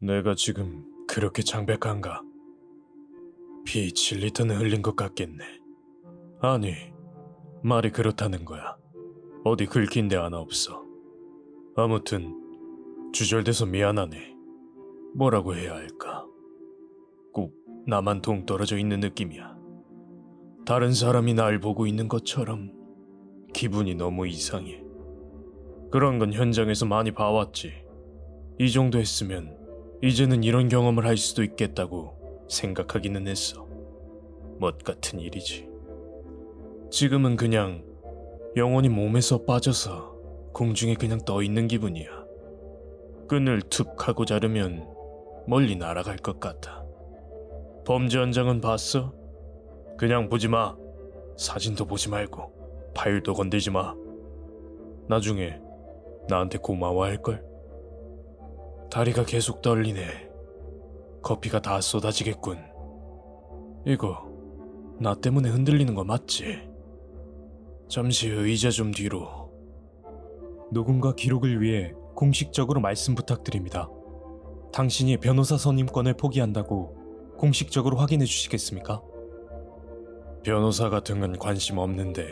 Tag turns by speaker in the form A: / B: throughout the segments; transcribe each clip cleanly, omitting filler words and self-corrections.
A: 내가 지금 그렇게 창백한가? 피 7리터는 흘린 것 같겠네. 아니, 말이 그렇다는 거야. 어디 긁힌 데 하나 없어. 아무튼 주절돼서 미안하네. 뭐라고 해야 할까? 꼭 나만 동떨어져 있는 느낌이야. 다른 사람이 날 보고 있는 것처럼 기분이 너무 이상해. 그런 건 현장에서 많이 봐왔지. 이 정도 했으면 이제는 이런 경험을 할 수도 있겠다고 생각하기는 했어. 멋 같은 일이지. 지금은 그냥 영혼이 몸에서 빠져서 공중에 그냥 떠 있는 기분이야. 끈을 툭 하고 자르면 멀리 날아갈 것 같아. 범죄 현장은 봤어? 그냥 보지 마. 사진도 보지 말고 파일도 건들지 마. 나중에 나한테 고마워할걸? 다리가 계속 떨리네. 커피가 다 쏟아지겠군. 이거 나 때문에 흔들리는 거 맞지? 잠시 의자 좀 뒤로.
B: 녹음과 기록을 위해 공식적으로 말씀 부탁드립니다. 당신이 변호사 선임권을 포기한다고 공식적으로 확인해 주시겠습니까?
A: 변호사 같은 건 관심 없는데.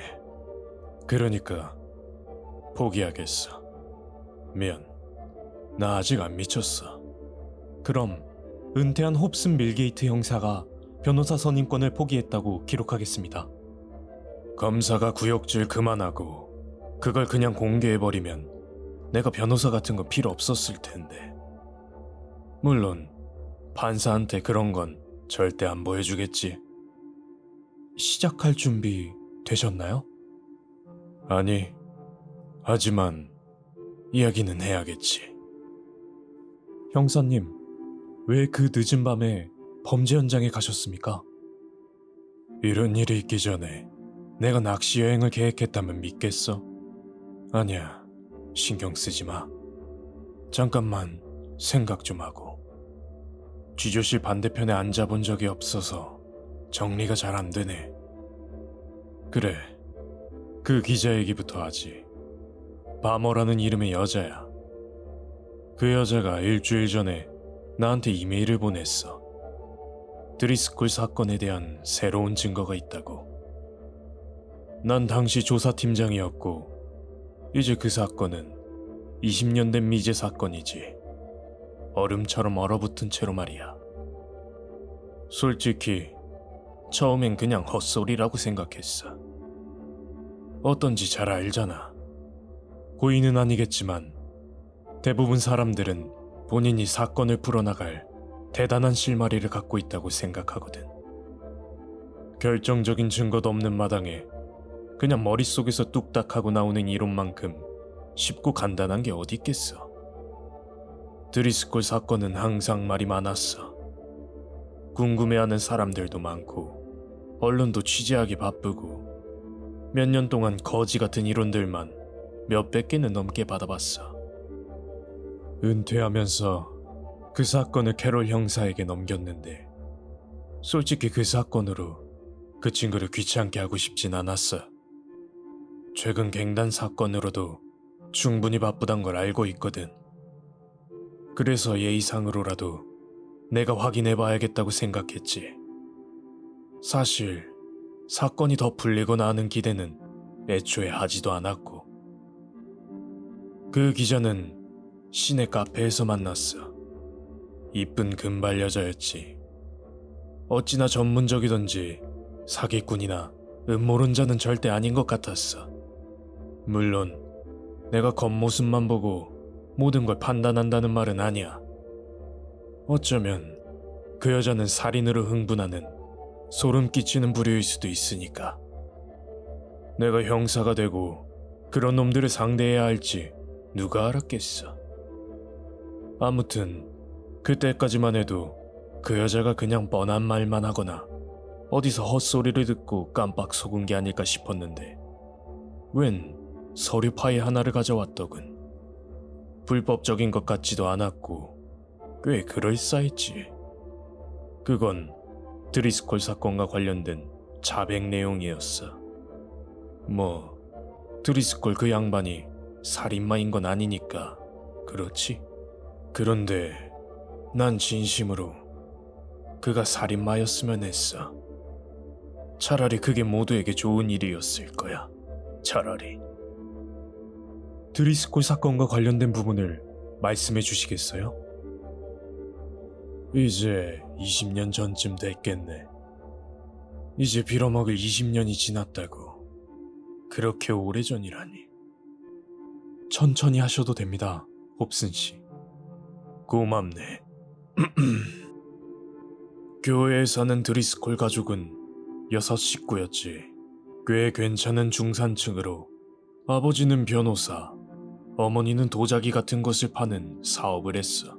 A: 그러니까 포기하겠어. 미안. 나 아직 안 미쳤어.
B: 그럼 은퇴한 홉슨 밀게이트 형사가 변호사 선임권을 포기했다고 기록하겠습니다.
A: 검사가 구역질 그만하고 그걸 그냥 공개해버리면 내가 변호사 같은 건 필요 없었을 텐데. 물론 판사한테 그런 건 절대 안 보여주겠지.
B: 시작할 준비 되셨나요?
A: 아니, 하지만 이야기는 해야겠지.
B: 형사님, 왜 그 늦은 밤에 범죄 현장에 가셨습니까?
A: 이런 일이 있기 전에 내가 낚시 여행을 계획했다면 믿겠어? 아니야, 신경 쓰지 마. 잠깐만 생각 좀 하고. 취조실 반대편에 앉아본 적이 없어서 정리가 잘 안 되네. 그래, 그 기자 얘기부터 하지. 바머라는 이름의 여자야. 그 여자가 일주일 전에 나한테 이메일을 보냈어. 드리스콜 사건에 대한 새로운 증거가 있다고. 난 당시 조사팀장이었고 이제 그 사건은 20년 된 미제 사건이지. 얼음처럼 얼어붙은 채로 말이야. 솔직히 처음엔 그냥 헛소리라고 생각했어. 어떤지 잘 알잖아. 고의는 아니겠지만 대부분 사람들은 본인이 사건을 풀어나갈 대단한 실마리를 갖고 있다고 생각하거든. 결정적인 증거도 없는 마당에 그냥 머릿속에서 뚝딱 하고 나오는 이론만큼 쉽고 간단한 게 어디 있겠어. 드리스콜 사건은 항상 말이 많았어. 궁금해하는 사람들도 많고 언론도 취재하기 바쁘고 몇 년 동안 거지 같은 이론들만 몇백 개는 넘게 받아봤어. 은퇴하면서 그 사건을 캐롤 형사에게 넘겼는데 솔직히 그 사건으로 그 친구를 귀찮게 하고 싶진 않았어. 최근 갱단 사건으로도 충분히 바쁘단 걸 알고 있거든. 그래서 예의상으로라도 내가 확인해봐야겠다고 생각했지. 사실 사건이 더 풀리거나 하는 기대는 애초에 하지도 않았고. 그 기자는 시내 카페에서 만났어. 이쁜 금발 여자였지. 어찌나 전문적이던지 사기꾼이나 음모론자는 절대 아닌 것 같았어. 물론 내가 겉모습만 보고 모든 걸 판단한다는 말은 아니야. 어쩌면 그 여자는 살인으로 흥분하는 소름 끼치는 부류일 수도 있으니까. 내가 형사가 되고 그런 놈들을 상대해야 할지 누가 알았겠어. 아무튼 그때까지만 해도 그 여자가 그냥 뻔한 말만 하거나 어디서 헛소리를 듣고 깜빡 속은 게 아닐까 싶었는데 웬 서류 파일 하나를 가져왔더군. 불법적인 것 같지도 않았고 꽤 그럴싸했지. 그건 드리스콜 사건과 관련된 자백 내용이었어. 뭐 드리스콜 그 양반이 살인마인 건 아니니까 그렇지. 그런데 난 진심으로 그가 살인마였으면 했어. 차라리 그게 모두에게 좋은 일이었을 거야. 차라리.
B: 드리스콜 사건과 관련된 부분을 말씀해 주시겠어요?
A: 이제 20년 전쯤 됐겠네. 이제 빌어먹을 20년이 지났다고. 그렇게 오래전이라니.
B: 천천히 하셔도 됩니다, 홉슨 씨.
A: 고맙네. 교회에 사는 드리스콜 가족은 6식구였지. 꽤 괜찮은 중산층으로 아버지는 변호사, 어머니는 도자기 같은 것을 파는 사업을 했어.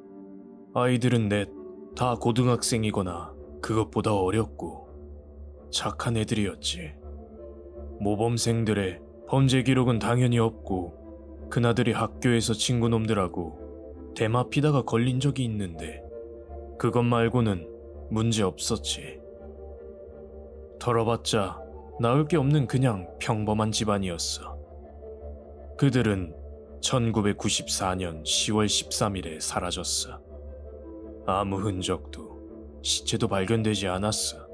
A: 아이들은 넷 다 고등학생이거나 그것보다 어렸고 착한 애들이었지. 모범생들의 범죄 기록은 당연히 없고 그나들이 학교에서 친구놈들하고 대마 피다가 걸린 적이 있는데 그것 말고는 문제 없었지. 털어봤자 나을 게 없는 그냥 평범한 집안이었어. 그들은 1994년 10월 13일에 사라졌어. 아무 흔적도 시체도 발견되지 않았어.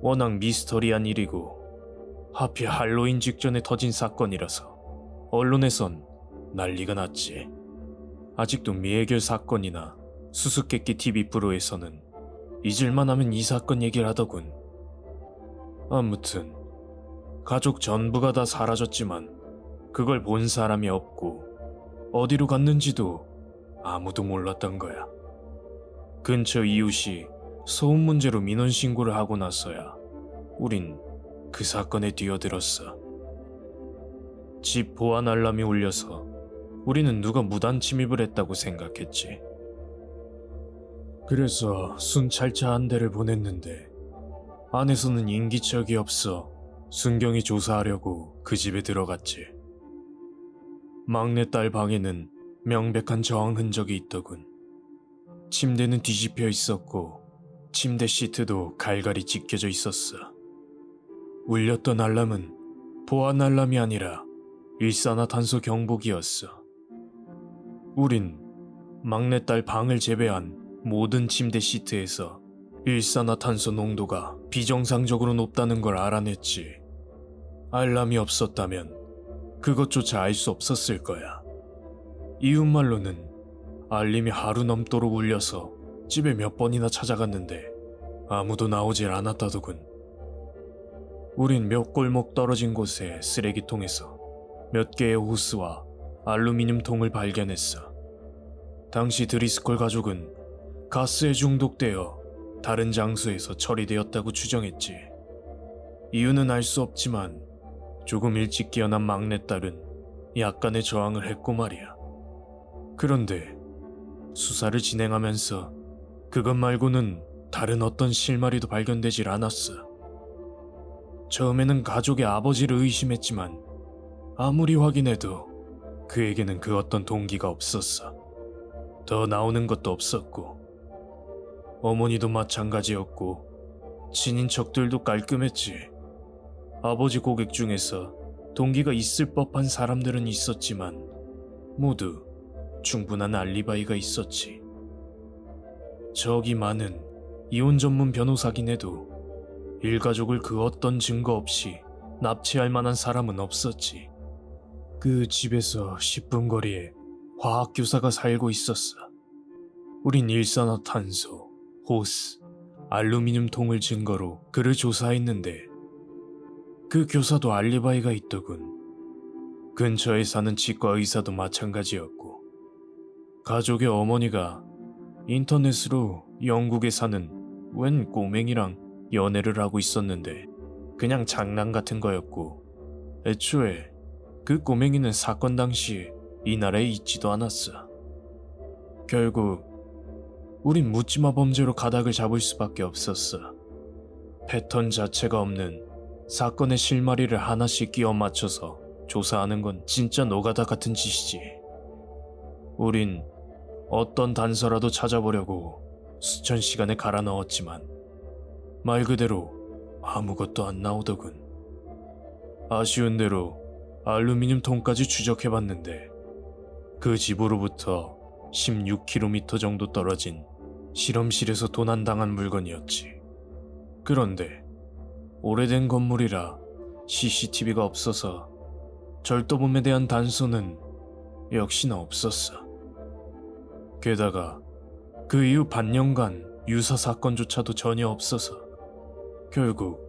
A: 워낙 미스터리한 일이고 하필 할로윈 직전에 터진 사건이라서 언론에선 난리가 났지. 아직도 미해결 사건이나 수수께끼 TV 프로에서는 잊을만 하면 이 사건 얘기를 하더군. 아무튼 가족 전부가 다 사라졌지만 그걸 본 사람이 없고 어디로 갔는지도 아무도 몰랐던 거야. 근처 이웃이 소음 문제로 민원 신고를 하고 나서야 우린 그 사건에 뛰어들었어. 집 보안 알람이 울려서 우리는 누가 무단 침입을 했다고 생각했지. 그래서 순찰차 한 대를 보냈는데 안에서는 인기척이 없어 순경이 조사하려고 그 집에 들어갔지. 막내딸 방에는 명백한 저항 흔적이 있더군. 침대는 뒤집혀 있었고 침대 시트도 갈갈이 찢겨져 있었어. 울렸던 알람은 보안 알람이 아니라 일산화탄소 경보기였어. 우린 막내딸 방을 제외한 모든 침대 시트에서 일산화탄소 농도가 비정상적으로 높다는 걸 알아냈지. 알람이 없었다면 그것조차 알 수 없었을 거야. 이웃말로는 알림이 하루 넘도록 울려서 집에 몇 번이나 찾아갔는데 아무도 나오질 않았다더군. 우린 몇 골목 떨어진 곳에 쓰레기통에서 몇 개의 호스와 알루미늄 통을 발견했어. 당시 드리스콜 가족은 가스에 중독되어 다른 장소에서 처리되었다고 추정했지. 이유는 알 수 없지만 조금 일찍 깨어난 막내딸은 약간의 저항을 했고 말이야. 그런데 수사를 진행하면서 그것 말고는 다른 어떤 실마리도 발견되질 않았어. 처음에는 가족의 아버지를 의심했지만 아무리 확인해도 그에게는 그 어떤 동기가 없었어. 더 나오는 것도 없었고 어머니도 마찬가지였고 친인척들도 깔끔했지. 아버지 고객 중에서 동기가 있을 법한 사람들은 있었지만 모두 충분한 알리바이가 있었지. 적이 많은 이혼 전문 변호사긴 해도 일가족을 그 어떤 증거 없이 납치할 만한 사람은 없었지. 그 집에서 10분 거리에 화학교사가 살고 있었어. 우린 일산화탄소, 호스, 알루미늄 통을 증거로 그를 조사했는데 그 교사도 알리바이가 있더군. 근처에 사는 치과 의사도 마찬가지였고 가족의 어머니가 인터넷으로 영국에 사는 웬 꼬맹이랑 연애를 하고 있었는데 그냥 장난 같은 거였고 애초에 그 꼬맹이는 사건 당시 이 나라에 있지도 않았어. 결국 우린 묻지마 범죄로 가닥을 잡을 수밖에 없었어. 패턴 자체가 없는 사건의 실마리를 하나씩 끼워 맞춰서 조사하는 건 진짜 노가다 같은 짓이지. 우린 어떤 단서라도 찾아보려고 수천 시간을 갈아 넣었지만 말 그대로 아무것도 안 나오더군. 아쉬운 대로 알루미늄 통까지 추적해봤는데 그 집으로부터 16km 정도 떨어진 실험실에서 도난당한 물건이었지. 그런데 오래된 건물이라 CCTV가 없어서 절도범에 대한 단서는 역시나 없었어. 게다가 그 이후 반년간 유사 사건조차도 전혀 없어서 결국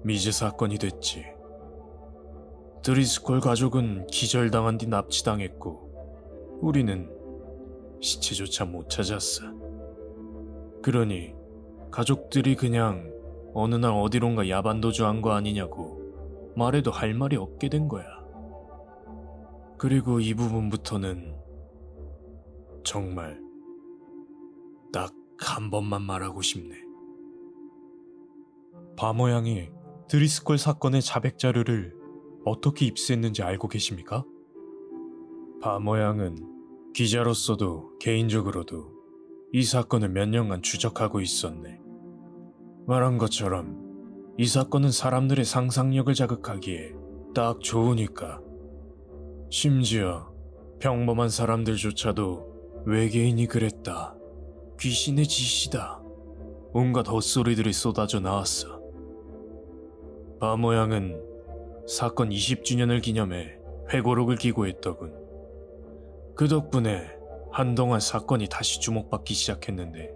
A: 미제 사건이 됐지. 드리스콜 가족은 기절당한 뒤 납치당했고 우리는 시체조차 못 찾았어. 그러니 가족들이 그냥 어느 날 어디론가 야반도주한 거 아니냐고 말해도 할 말이 없게 된 거야. 그리고 이 부분부터는 정말 딱 한 번만 말하고 싶네.
B: 바모양이 드리스콜 사건의 자백 자료를 어떻게 입수했는지 알고 계십니까?
A: 바모양은 기자로서도 개인적으로도 이 사건을 몇 년간 추적하고 있었네. 말한 것처럼 이 사건은 사람들의 상상력을 자극하기에 딱 좋으니까. 심지어 평범한 사람들조차도 외계인이 그랬다, 귀신의 짓이다, 온갖 헛소리들이 쏟아져 나왔어. 바모양은 사건 20주년을 기념해 회고록을 기고했더군. 그 덕분에 한동안 사건이 다시 주목받기 시작했는데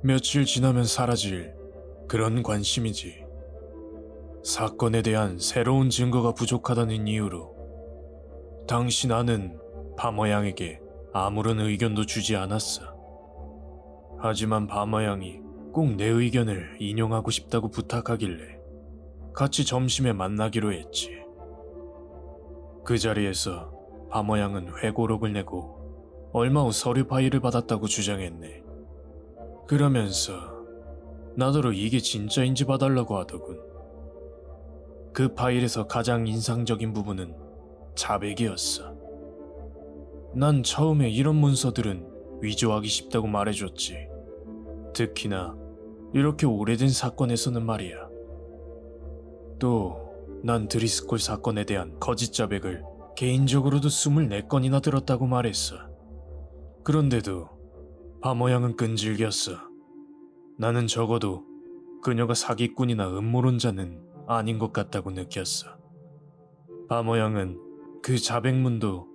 A: 며칠 지나면 사라질 그런 관심이지. 사건에 대한 새로운 증거가 부족하다는 이유로 당시 나는 바모양에게 아무런 의견도 주지 않았어. 하지만 바모양이 꼭 내 의견을 인용하고 싶다고 부탁하길래 같이 점심에 만나기로 했지. 그 자리에서 바모양은 회고록을 내고 얼마 후 서류 파일을 받았다고 주장했네. 그러면서 나더러 이게 진짜인지 봐달라고 하더군. 그 파일에서 가장 인상적인 부분은 자백이었어. 난 처음에 이런 문서들은 위조하기 쉽다고 말해줬지. 특히나 이렇게 오래된 사건에서는 말이야. 또 난 드리스콜 사건에 대한 거짓 자백을 개인적으로도 24건이나 들었다고 말했어. 그런데도 바모양은 끈질겼어. 나는 적어도 그녀가 사기꾼이나 음모론자는 아닌 것 같다고 느꼈어. 바모양은 그 자백문도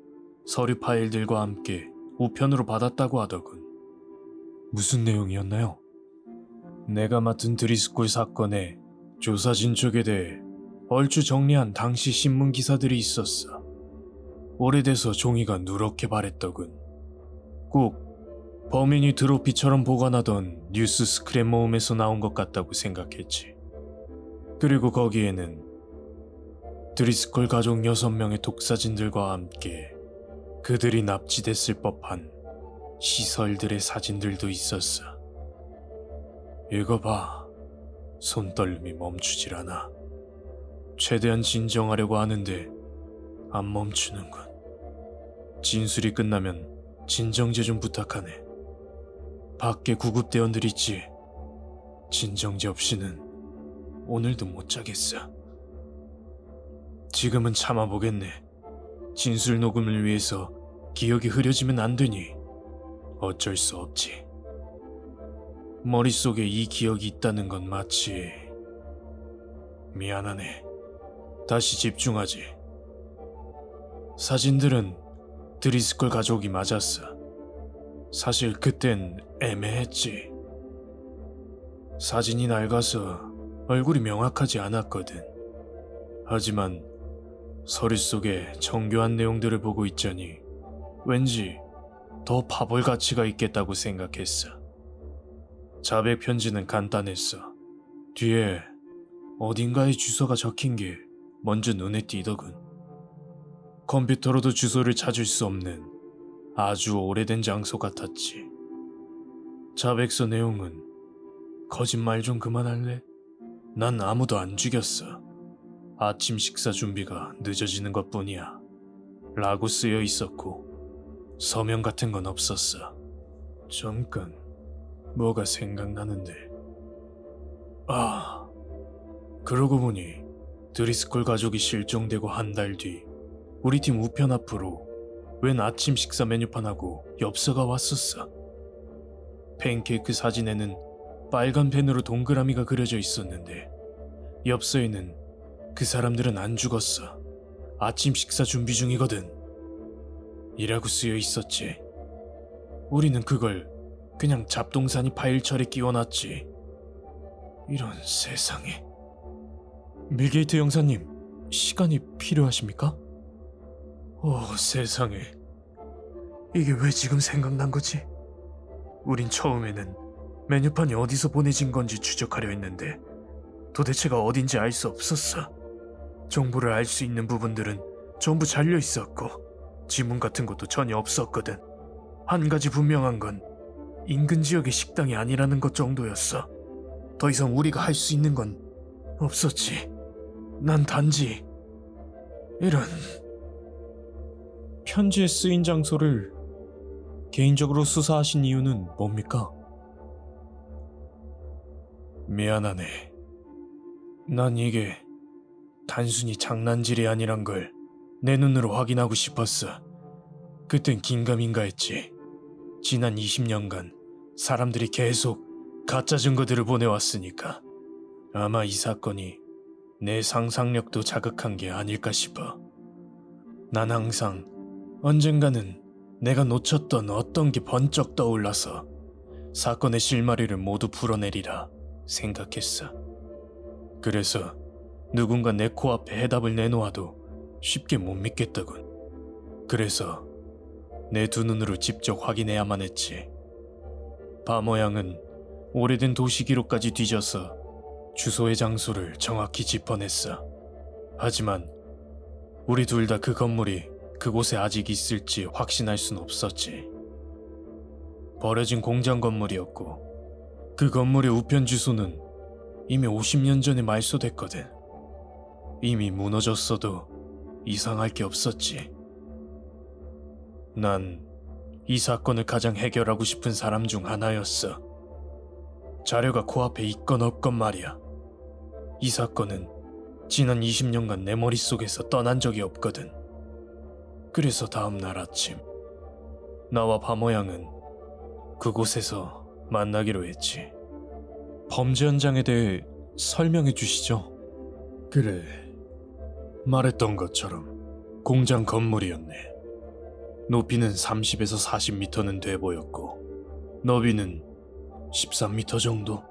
A: 서류 파일들과 함께 우편으로 받았다고 하더군.
B: 무슨 내용이었나요?
A: 내가 맡은 드리스콜 사건의 조사 진척에 대해 얼추 정리한 당시 신문 기사들이 있었어. 오래돼서 종이가 누렇게 바랬더군. 꼭 범인이 트로피처럼 보관하던 뉴스 스크랩 모음에서 나온 것 같다고 생각했지. 그리고 거기에는 드리스콜 가족 6명의 독사진들과 함께 그들이 납치됐을 법한 시설들의 사진들도 있었어. 이거 봐. 손떨림이 멈추질 않아. 최대한 진정하려고 하는데 안 멈추는군. 진술이 끝나면 진정제 좀 부탁하네. 밖에 구급대원들 있지. 진정제 없이는 오늘도 못 자겠어. 지금은 참아보겠네. 진술 녹음을 위해서 기억이 흐려지면 안 되니 어쩔 수 없지. 머릿속에 이 기억이 있다는 건 마치... 미안하네. 다시 집중하지. 사진들은 드리스콜 가족이 맞았어. 사실 그땐 애매했지. 사진이 낡아서 얼굴이 명확하지 않았거든. 하지만 서류 속에 정교한 내용들을 보고 있자니 왠지 더 파볼 가치가 있겠다고 생각했어. 자백 편지는 간단했어. 뒤에 어딘가에 주소가 적힌 게 먼저 눈에 띄더군. 컴퓨터로도 주소를 찾을 수 없는 아주 오래된 장소 같았지. 자백서 내용은 거짓말 좀 그만할래? 난 아무도 안 죽였어. 아침 식사 준비가 늦어지는 것뿐이야. 라고 쓰여 있었고 서명 같은 건 없었어. 잠깐 뭐가 생각나는데. 그러고 보니 드리스콜 가족이 실종되고 한 달 뒤 우리 팀 우편 앞으로 웬 아침 식사 메뉴판하고 엽서가 왔었어. 팬케이크 사진에는 빨간 펜으로 동그라미가 그려져 있었는데 엽서에는 그 사람들은 안 죽었어. 아침 식사 준비 중이거든. 이라고 쓰여 있었지. 우리는 그걸 그냥 잡동사니 파일철에 끼워놨지. 이런 세상에.
B: 밀게이트 형사님, 시간이 필요하십니까?
A: 오, 세상에. 이게 왜 지금 생각난 거지? 우린 처음에는 메뉴판이 어디서 보내진 건지 추적하려 했는데 도대체가 어딘지 알 수 없었어. 정보를 알 수 있는 부분들은 전부 잘려 있었고 지문 같은 것도 전혀 없었거든. 한 가지 분명한 건 인근 지역의 식당이 아니라는 것 정도였어. 더 이상 우리가 할 수 있는 건 없었지. 난 단지 이런.
B: 편지에 쓰인 장소를 개인적으로 수사하신 이유는 뭡니까?
A: 미안하네. 난 이게 단순히 장난질이 아니란 걸 내 눈으로 확인하고 싶었어. 그땐 긴가민가 했지. 지난 20년간 사람들이 계속 가짜 증거들을 보내왔으니까 아마 이 사건이 내 상상력도 자극한 게 아닐까 싶어. 난 항상 언젠가는 내가 놓쳤던 어떤 게 번쩍 떠올라서 사건의 실마리를 모두 풀어내리라 생각했어. 그래서 누군가 내 코앞에 해답을 내놓아도 쉽게 못 믿겠더군. 그래서 내 두 눈으로 직접 확인해야만 했지. 바모양은 오래된 도시 기록까지 뒤져서 주소의 장소를 정확히 짚어냈어. 하지만 우리 둘 다 그 건물이 그곳에 아직 있을지 확신할 순 없었지. 버려진 공장 건물이었고 그 건물의 우편 주소는 이미 50년 전에 말소됐거든. 이미 무너졌어도 이상할 게 없었지. 난 이 사건을 가장 해결하고 싶은 사람 중 하나였어. 자료가 코앞에 있건 없건 말이야. 이 사건은 지난 20년간 내 머릿속에서 떠난 적이 없거든. 그래서 다음 날 아침 나와 바모양은 그곳에서 만나기로 했지.
B: 범죄 현장에 대해 설명해 주시죠.
A: 그래, 말했던 것처럼 공장 건물이었네. 높이는 30에서 40m는 돼 보였고 너비는 13m 정도?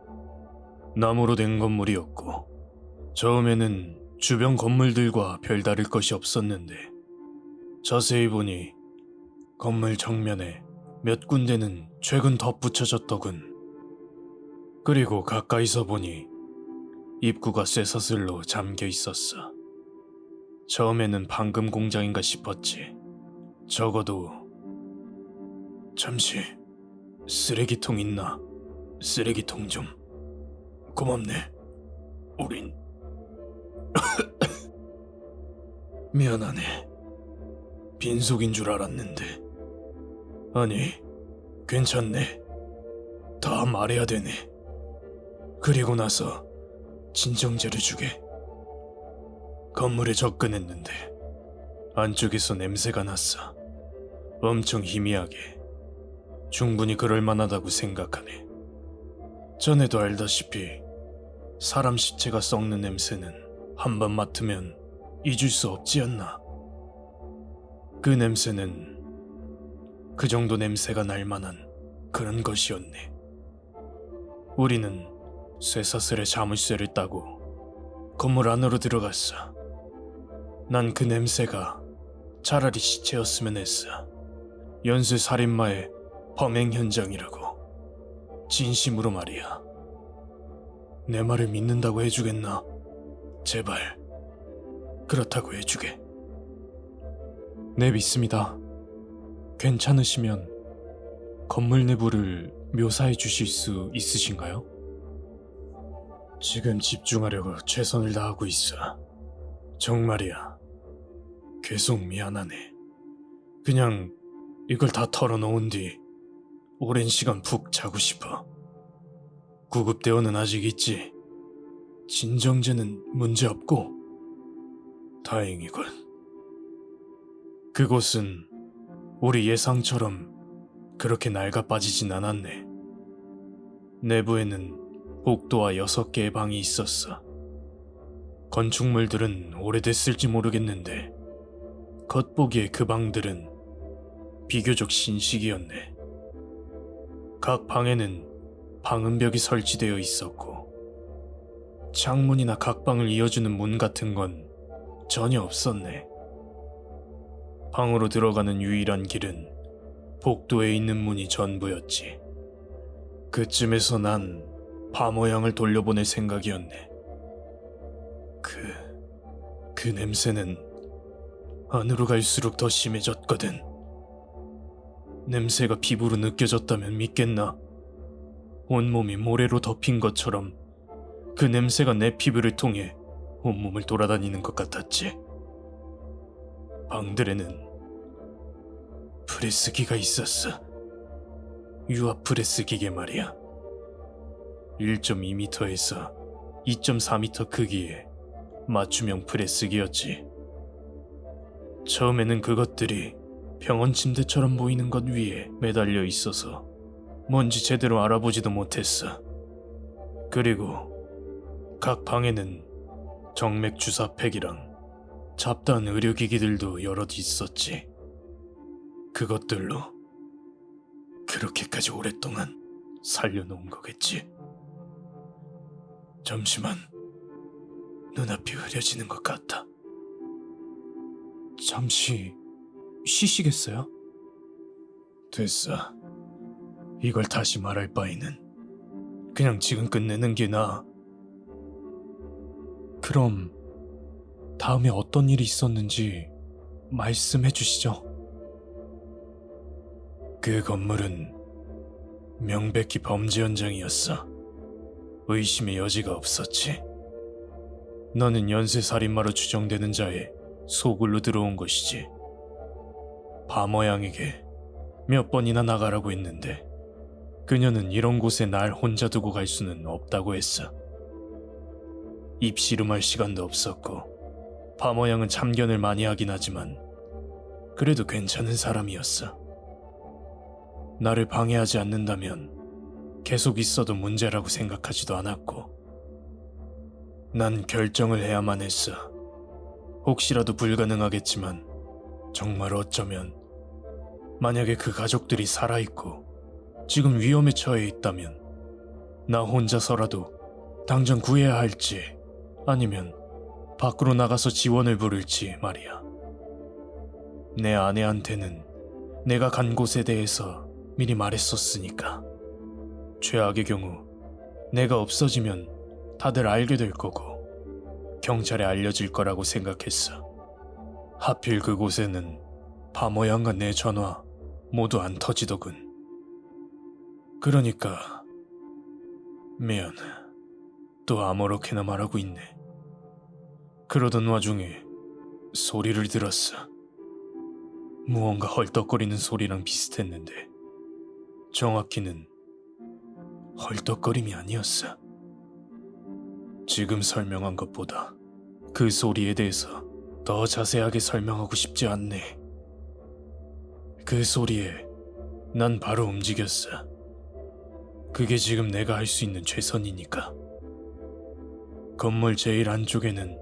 A: 나무로 된 건물이었고 처음에는 주변 건물들과 별다를 것이 없었는데 자세히 보니 건물 정면에 몇 군데는 최근 덧붙여졌더군. 그리고 가까이서 보니 입구가 쇠사슬로 잠겨 있었어. 처음에는 방금 공장인가 싶었지. 적어도 잠시 쓰레기통 있나? 쓰레기통 좀. 고맙네. 우린 미안하네. 빈속인 줄 알았는데. 아니, 괜찮네. 다 말해야 되네. 그리고 나서 진정제를 주게. 건물에 접근했는데 안쪽에서 냄새가 났어. 엄청 희미하게. 충분히 그럴 만하다고 생각하네. 전에도 알다시피 사람 시체가 썩는 냄새는 한 번 맡으면 잊을 수 없지 않나. 그 냄새는 그 정도 냄새가 날 만한 그런 것이었네. 우리는 쇠사슬에 자물쇠를 따고 건물 안으로 들어갔어. 난 그 냄새가 차라리 시체였으면 했어. 연쇄 살인마의 범행 현장이라고. 진심으로 말이야. 내 말을 믿는다고 해주겠나? 제발 그렇다고 해주게.
B: 네, 믿습니다. 괜찮으시면 건물 내부를 묘사해 주실 수 있으신가요?
A: 지금 집중하려고 최선을 다하고 있어. 정말이야. 계속 미안하네. 그냥 이걸 다 털어놓은 뒤 오랜 시간 푹 자고 싶어. 구급대원은 아직 있지. 진정제는 문제없고 다행이군. 그곳은 우리 예상처럼 그렇게 낡아 빠지진 않았네. 내부에는 복도와 6개의 방이 있었어. 건축물들은 오래됐을지 모르겠는데 겉보기에 그 방들은 비교적 신식이었네. 각 방에는 방음벽이 설치되어 있었고 창문이나 각 방을 이어주는 문 같은 건 전혀 없었네. 방으로 들어가는 유일한 길은 복도에 있는 문이 전부였지. 그쯤에서 난 파모양을 돌려보낼 생각이었네. 그 냄새는 안으로 갈수록 더 심해졌거든. 냄새가 피부로 느껴졌다면 믿겠나? 온몸이 모래로 덮인 것처럼 그 냄새가 내 피부를 통해 온몸을 돌아다니는 것 같았지. 방들에는 프레스기가 있었어. 유압 프레스기계 말이야. 1.2m에서 2.4m 크기의 맞춤형 프레스기였지. 처음에는 그것들이 병원 침대처럼 보이는 것 위에 매달려 있어서 뭔지 제대로 알아보지도 못했어. 그리고 각 방에는 정맥 주사팩이랑 잡다한 의료기기들도 여럿 있었지. 그것들로 그렇게까지 오랫동안 살려놓은 거겠지. 잠시만, 눈앞이 흐려지는 것 같아.
B: 잠시 쉬시겠어요?
A: 됐어. 이걸 다시 말할 바에는 그냥 지금 끝내는 게 나아.
B: 그럼 다음에 어떤 일이 있었는지 말씀해 주시죠.
A: 그 건물은 명백히 범죄 현장이었어. 의심의 여지가 없었지. 너는 연쇄살인마로 추정되는 자의 소굴로 들어온 것이지. 바모양에게 몇 번이나 나가라고 했는데 그녀는 이런 곳에 날 혼자 두고 갈 수는 없다고 했어. 입씨름할 시간도 없었고 바모양은 참견을 많이 하긴 하지만 그래도 괜찮은 사람이었어. 나를 방해하지 않는다면 계속 있어도 문제라고 생각하지도 않았고 난 결정을 해야만 했어. 혹시라도 불가능하겠지만 정말 어쩌면 만약에 그 가족들이 살아있고 지금 위험에 처해 있다면 나 혼자서라도 당장 구해야 할지 아니면 밖으로 나가서 지원을 부를지 말이야. 내 아내한테는 내가 간 곳에 대해서 미리 말했었으니까. 최악의 경우 내가 없어지면 다들 알게 될 거고 경찰에 알려질 거라고 생각했어. 하필 그곳에는 바모양과 내 전화 모두 안 터지더군. 그러니까 미안. 또 아무렇게나 말하고 있네. 그러던 와중에 소리를 들었어. 무언가 헐떡거리는 소리랑 비슷했는데 정확히는 헐떡거림이 아니었어. 지금 설명한 것보다 그 소리에 대해서 더 자세하게 설명하고 싶지 않네. 그 소리에 난 바로 움직였어. 그게 지금 내가 할 수 있는 최선이니까. 건물 제일 안쪽에는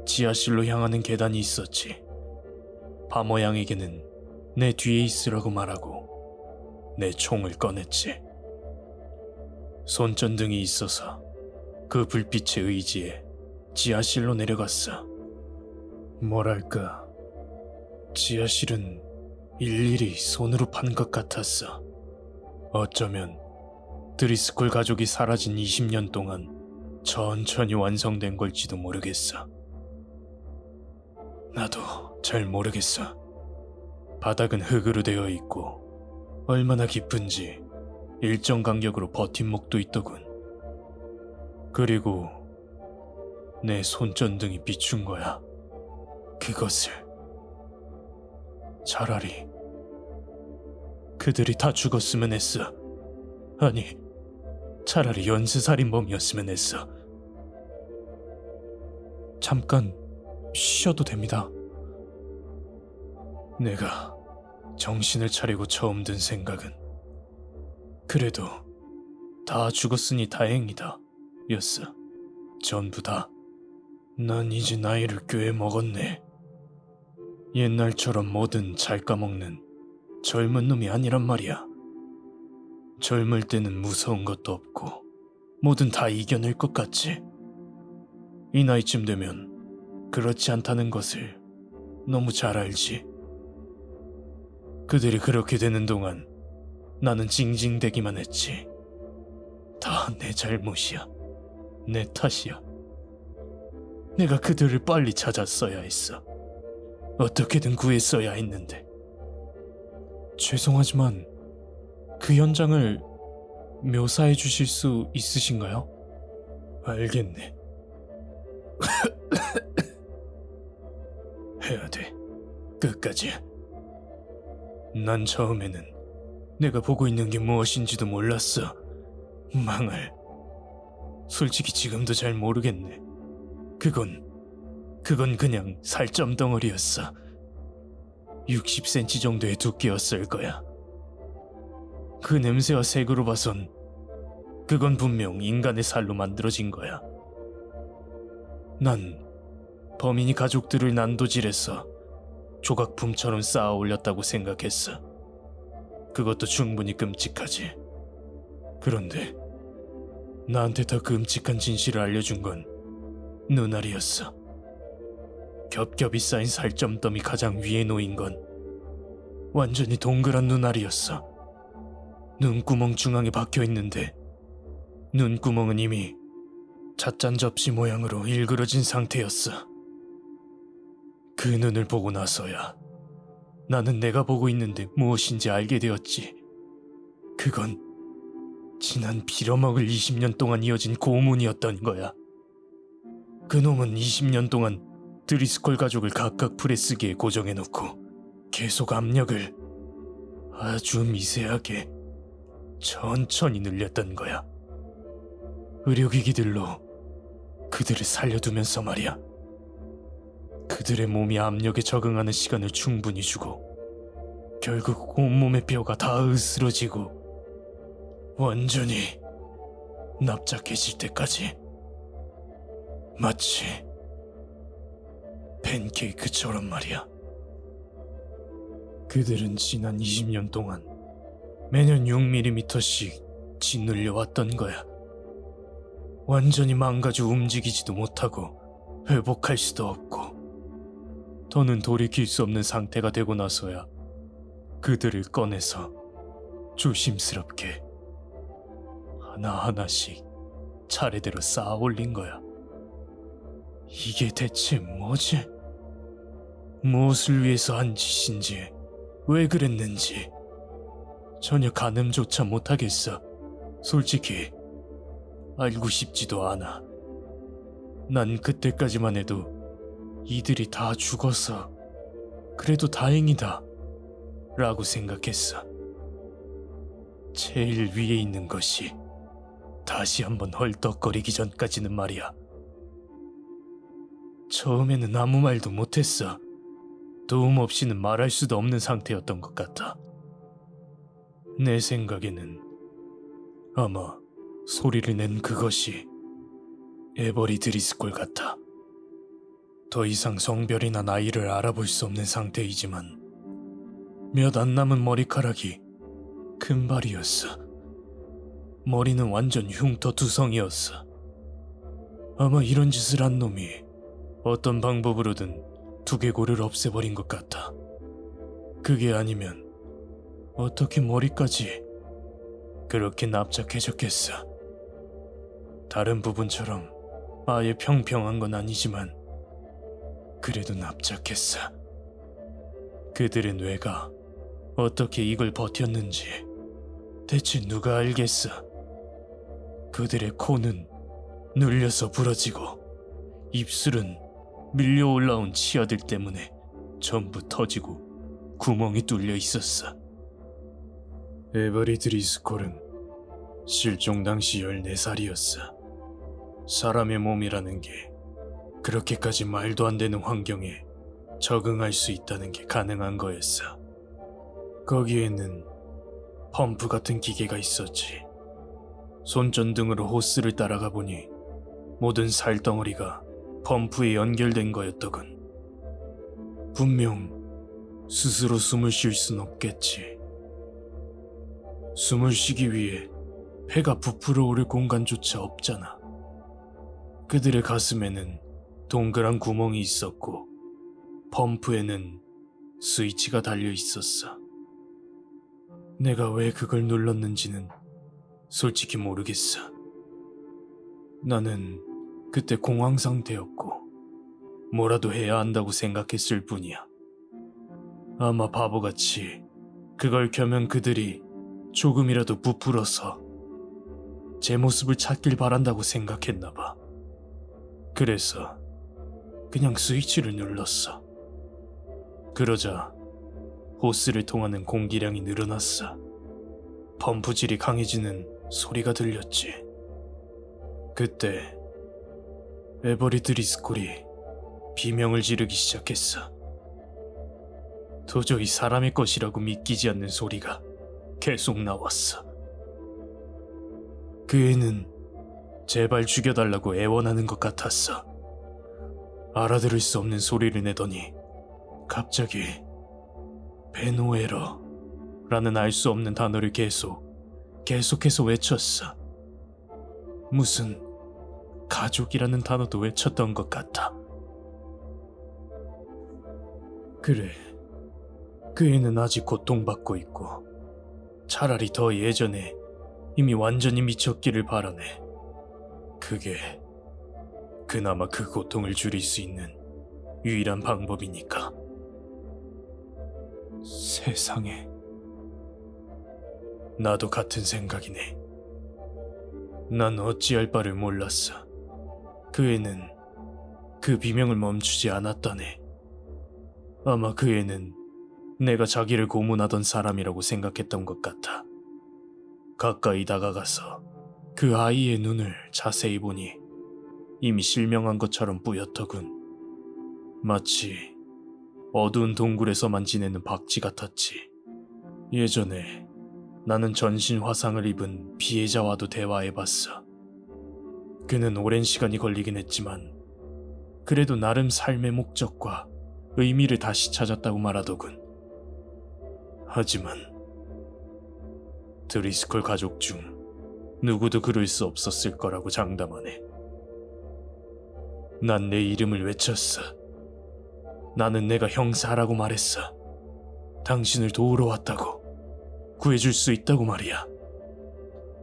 A: 지하실로 향하는 계단이 있었지. 바모양에게는 내 뒤에 있으라고 말하고 내 총을 꺼냈지. 손전등이 있어서 그 불빛에 의지해 지하실로 내려갔어. 뭐랄까, 지하실은 일일이 손으로 판 것 같았어. 어쩌면 드리스콜 가족이 사라진 20년 동안 천천히 완성된 걸지도 모르겠어. 나도 잘 모르겠어. 바닥은 흙으로 되어 있고 얼마나 깊은지 일정 간격으로 버팀목도 있더군. 그리고 내 손전등이 비춘 거야. 그것을. 차라리 그들이 다 죽었으면 했어. 아니, 차라리 연쇄살인범이었으면 했어.
B: 잠깐 쉬셔도 됩니다.
A: 내가 정신을 차리고 처음 든 생각은 그래도 다 죽었으니 다행이다 였어. 전부 다. 난 이제 나이를 꽤 먹었네. 옛날처럼 뭐든 잘 까먹는 젊은 놈이 아니란 말이야. 젊을 때는 무서운 것도 없고 뭐든 다 이겨낼 것 같지. 이 나이쯤 되면 그렇지 않다는 것을 너무 잘 알지. 그들이 그렇게 되는 동안 나는 징징대기만 했지. 다 내 잘못이야. 내 탓이야. 내가 그들을 빨리 찾았어야 했어. 어떻게든 구했어야 했는데.
B: 죄송하지만 그 현장을 묘사해 주실 수 있으신가요?
A: 알겠네. 해야 돼. 끝까지. 난 처음에는 내가 보고 있는 게 무엇인지도 몰랐어. 망할. 솔직히 지금도 잘 모르겠네. 그건 그냥 살점 덩어리였어. 60cm 정도의 두께였을 거야. 그 냄새와 색으로 봐선 그건 분명 인간의 살로 만들어진 거야. 난 범인이 가족들을 난도질해서 조각품처럼 쌓아 올렸다고 생각했어. 그것도 충분히 끔찍하지. 그런데 나한테 더 끔찍한 진실을 알려준 건 눈알이었어. 겹겹이 쌓인 살점덤이 가장 위에 놓인 건 완전히 동그란 눈알이었어. 눈구멍 중앙에 박혀 있는데 눈구멍은 이미 찻잔 접시 모양으로 일그러진 상태였어. 그 눈을 보고 나서야 나는 내가 보고 있는데 무엇인지 알게 되었지. 그건 지난 빌어먹을 20년 동안 이어진 고문이었던 거야. 그놈은 20년 동안 드리스콜 가족을 각각 프레스기에 고정해놓고 계속 압력을 아주 미세하게 천천히 늘렸던 거야. 의료기기들로 그들을 살려두면서 말이야. 그들의 몸이 압력에 적응하는 시간을 충분히 주고 결국 온몸의 뼈가 다 으스러지고 완전히 납작해질 때까지. 마치 팬케이크처럼 말이야. 그들은 지난 20년 동안 매년 6mm씩 짓눌려 왔던 거야. 완전히 망가져 움직이지도 못하고 회복할 수도 없고 더는 돌이킬 수 없는 상태가 되고 나서야 그들을 꺼내서 조심스럽게 하나하나씩 차례대로 쌓아 올린 거야. 이게 대체 뭐지? 무엇을 위해서 한 짓인지, 왜 그랬는지 전혀 가늠조차 못하겠어. 솔직히 알고 싶지도 않아. 난 그때까지만 해도 이들이 다 죽어서 그래도 다행이다 라고 생각했어. 제일 위에 있는 것이 다시 한번 헐떡거리기 전까지는 말이야. 처음에는 아무 말도 못했어. 도움 없이는 말할 수도 없는 상태였던 것 같아. 내 생각에는 아마 소리를 낸 그것이 에버리 드리스콜 같아. 더 이상 성별이나 나이를 알아볼 수 없는 상태이지만 몇 안 남은 머리카락이 금발이었어. 머리는 완전 흉터투성이었어. 아마 이런 짓을 한 놈이 어떤 방법으로든 두개골을 없애버린 것 같아. 그게 아니면 어떻게 머리까지 그렇게 납작해졌겠어. 다른 부분처럼 아예 평평한 건 아니지만 그래도 납작했어. 그들의 뇌가 어떻게 이걸 버텼는지 대체 누가 알겠어. 그들의 코는 눌려서 부러지고 입술은 밀려 올라온 치아들 때문에 전부 터지고 구멍이 뚫려 있었어. 에버리 드리스콜은 실종 당시 14살이었어. 사람의 몸이라는 게 그렇게까지 말도 안 되는 환경에 적응할 수 있다는 게 가능한 거였어. 거기에는 펌프 같은 기계가 있었지. 손전등으로 호스를 따라가 보니 모든 살덩어리가 펌프에 연결된 거였더군. 분명 스스로 숨을 쉴 순 없겠지. 숨을 쉬기 위해 폐가 부풀어 오를 공간조차 없잖아. 그들의 가슴에는 동그란 구멍이 있었고 펌프에는 스위치가 달려 있었어. 내가 왜 그걸 눌렀는지는 솔직히 모르겠어. 나는 그때 공황 상태였고 뭐라도 해야 한다고 생각했을 뿐이야. 아마 바보같이 그걸 켜면 그들이 조금이라도 부풀어서 제 모습을 찾길 바란다고 생각했나 봐. 그래서 그냥 스위치를 눌렀어. 그러자 호스를 통하는 공기량이 늘어났어. 펌프질이 강해지는 소리가 들렸지. 그때 에버리 드리스콜이 비명을 지르기 시작했어. 도저히 사람의 것이라고 믿기지 않는 소리가 계속 나왔어. 그 애는 제발 죽여달라고 애원하는 것 같았어. 알아들을 수 없는 소리를 내더니 갑자기 베노에러 라는 알 수 없는 단어를 계속해서 외쳤어. 무슨 가족이라는 단어도 외쳤던 것 같아. 그래, 그 애는 아직 고통받고 있고 차라리 더 예전에 이미 완전히 미쳤기를 바라네. 그게 그나마 그 고통을 줄일 수 있는 유일한 방법이니까. 세상에. 나도 같은 생각이네. 난 어찌할 바를 몰랐어. 그 애는 그 비명을 멈추지 않았다네. 아마 그 애는 내가 자기를 고문하던 사람이라고 생각했던 것 같아. 가까이 다가가서 그 아이의 눈을 자세히 보니 이미 실명한 것처럼 뿌옇더군. 마치 어두운 동굴에서만 지내는 박쥐 같았지. 예전에 나는 전신 화상을 입은 피해자와도 대화해봤어. 그는 오랜 시간이 걸리긴 했지만 그래도 나름 삶의 목적과 의미를 다시 찾았다고 말하더군. 하지만 드리스콜 가족 중 누구도 그럴 수 없었을 거라고 장담하네. 난 내 이름을 외쳤어. 나는 내가 형사라고 말했어. 당신을 도우러 왔다고. 구해줄 수 있다고 말이야.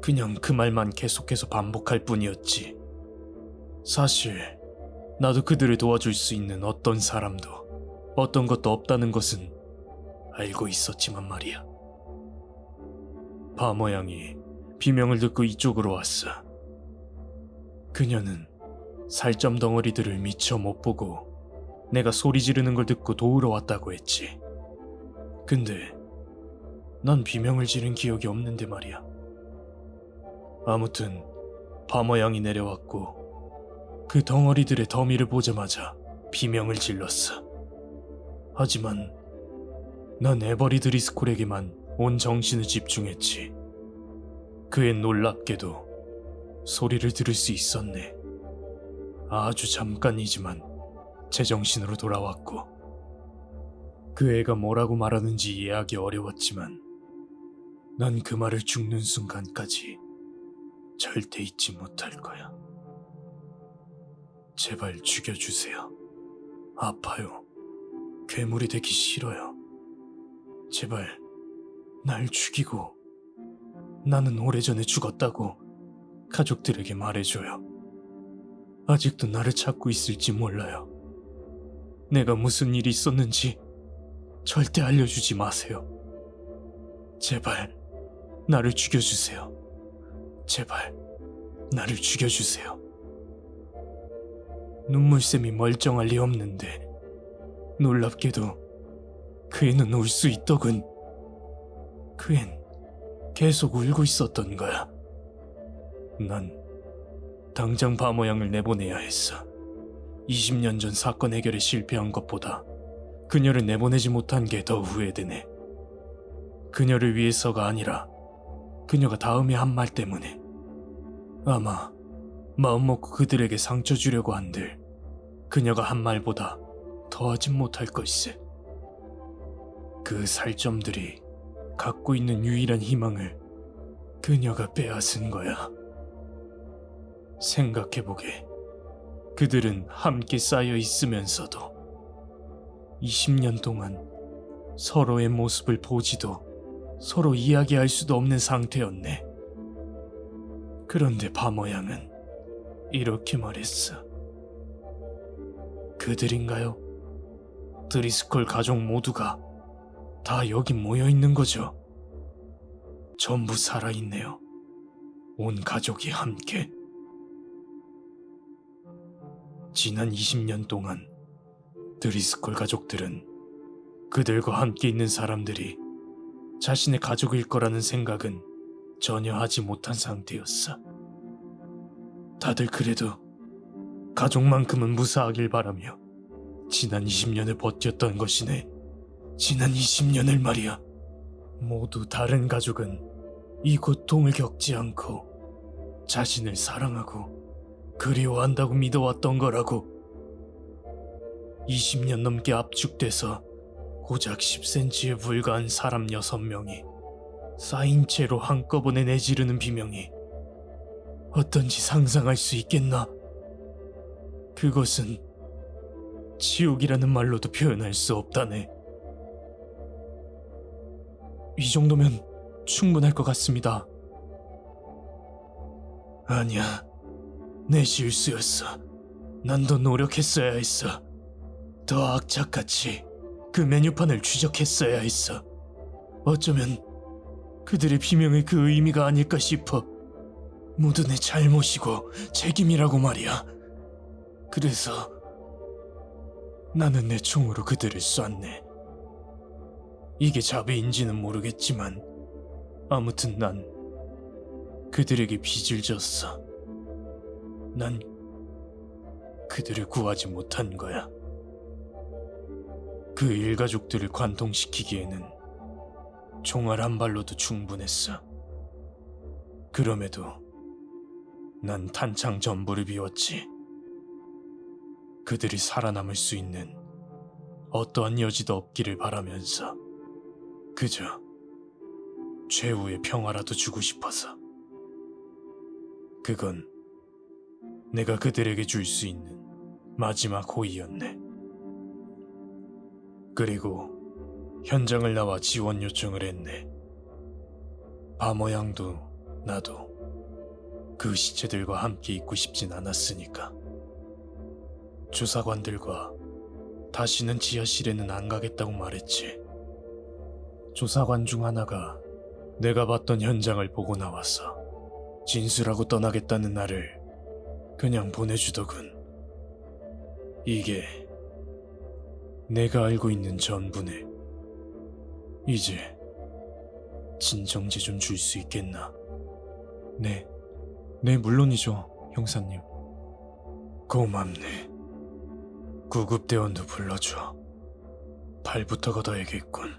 A: 그냥 그 말만 계속해서 반복할 뿐이었지. 사실 나도 그들을 도와줄 수 있는 어떤 사람도 어떤 것도 없다는 것은 알고 있었지만 말이야. 바모양이 비명을 듣고 이쪽으로 왔어. 그녀는 살점 덩어리들을 미처 못 보고 내가 소리 지르는 걸 듣고 도우러 왔다고 했지. 근데 난 비명을 지른 기억이 없는데 말이야. 아무튼 바모양이 내려왔고 그 덩어리들의 더미를 보자마자 비명을 질렀어. 하지만 난 에버리 드리스콜에게만 온 정신을 집중했지. 그의 놀랍게도 소리를 들을 수 있었네. 아주 잠깐이지만 제정신으로 돌아왔고 그 애가 뭐라고 말하는지 이해하기 어려웠지만 난 그 말을 죽는 순간까지 절대 잊지 못할 거야. 제발 죽여주세요. 아파요. 괴물이 되기 싫어요. 제발 날 죽이고 나는 오래전에 죽었다고 가족들에게 말해줘요. 아직도 나를 찾고 있을지 몰라요. 내가 무슨 일이 있었는지 절대 알려주지 마세요. 제발 나를 죽여주세요. 제발 나를 죽여주세요. 눈물샘이 멀쩡할 리 없는데 놀랍게도 그 애는 울 수 있더군. 그 앤 계속 울고 있었던 거야. 난 당장 바모양을 내보내야 했어. 20년 전 사건 해결에 실패한 것보다 그녀를 내보내지 못한 게 더 후회되네. 그녀를 위해서가 아니라 그녀가 다음에 한 말 때문에 아마 마음먹고 그들에게 상처 주려고 한들 그녀가 한 말보다 더하진 못할 것이세. 그 살점들이 갖고 있는 유일한 희망을 그녀가 빼앗은 거야. 생각해보게. 그들은 함께 쌓여 있으면서도 20년 동안 서로의 모습을 보지도 서로 이야기할 수도 없는 상태였네. 그런데 바모양은 이렇게 말했어. 그들인가요? 드리스콜 가족 모두가 다 여기 모여 있는 거죠. 전부 살아있네요. 온 가족이 함께. 지난 20년 동안 드리스콜 가족들은 그들과 함께 있는 사람들이 자신의 가족일 거라는 생각은 전혀 하지 못한 상태였어. 다들 그래도 가족만큼은 무사하길 바라며 지난 20년을 버텼던 것이네. 지난 20년을 말이야. 모두 다른 가족은 이 고통을 겪지 않고 자신을 사랑하고 그리워한다고 믿어왔던 거라고. 20년 넘게 압축돼서 고작 10cm에 불과한 사람 6명이 쌓인 채로 한꺼번에 내지르는 비명이 어떤지 상상할 수 있겠나? 그것은 지옥이라는 말로도 표현할 수 없다네. 이 정도면 충분할 것 같습니다. 아니야. 내 실수였어. 난 더 노력했어야 했어. 더 악착같이 그 메뉴판을 추적했어야 했어. 어쩌면 그들의 비명의 그 의미가 아닐까 싶어. 모두 내 잘못이고 책임이라고 말이야. 그래서 나는 내 총으로 그들을 쐈네. 이게 자비인지는 모르겠지만 아무튼 난 그들에게 빚을 졌어. 난 그들을 구하지 못한 거야. 그 일가족들을 관통시키기에는 총알 한 발로도 충분했어. 그럼에도 난 탄창 전부를 비웠지. 그들이 살아남을 수 있는 어떠한 여지도 없기를 바라면서 그저 최후의 평화라도 주고 싶어서. 그건 내가 그들에게 줄 수 있는 마지막 호의였네. 그리고 현장을 나와 지원 요청을 했네. 바모양도 나도 그 시체들과 함께 있고 싶진 않았으니까. 조사관들과 다시는 지하실에는 안 가겠다고 말했지. 조사관 중 하나가 내가 봤던 현장을 보고 나와서 진술하고 떠나겠다는 나를 그냥 보내주더군. 이게 내가 알고 있는 전부네. 이제 진정제 좀 줄 수 있겠나?
B: 네, 물론이죠, 형사님.
A: 고맙네. 구급대원도 불러줘. 발부터 걷어야겠군.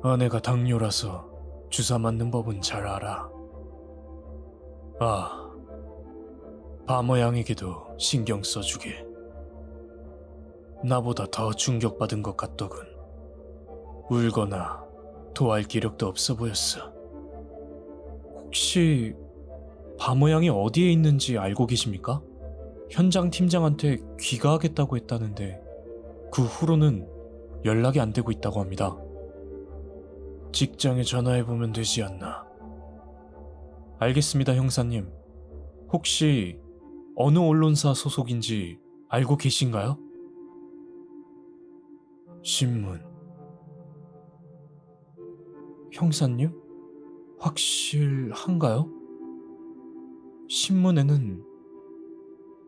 A: 아내가 당뇨라서 주사 맞는 법은 잘 알아. 아, 바모양에게도 신경 써주게. 나보다 더 충격받은 것 같더군. 울거나 토할 기력도 없어 보였어.
B: 혹시 바모양이 어디에 있는지 알고 계십니까? 현장 팀장한테 귀가하겠다고 했다는데 그 후로는 연락이 안 되고 있다고 합니다.
A: 직장에 전화해보면 되지 않나?
B: 알겠습니다, 형사님. 혹시 어느 언론사 소속인지 알고 계신가요?
A: 신문.
B: 형사님? 확실한가요? 신문에는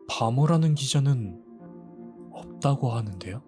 B: 바모라는 기자는 없다고 하는데요?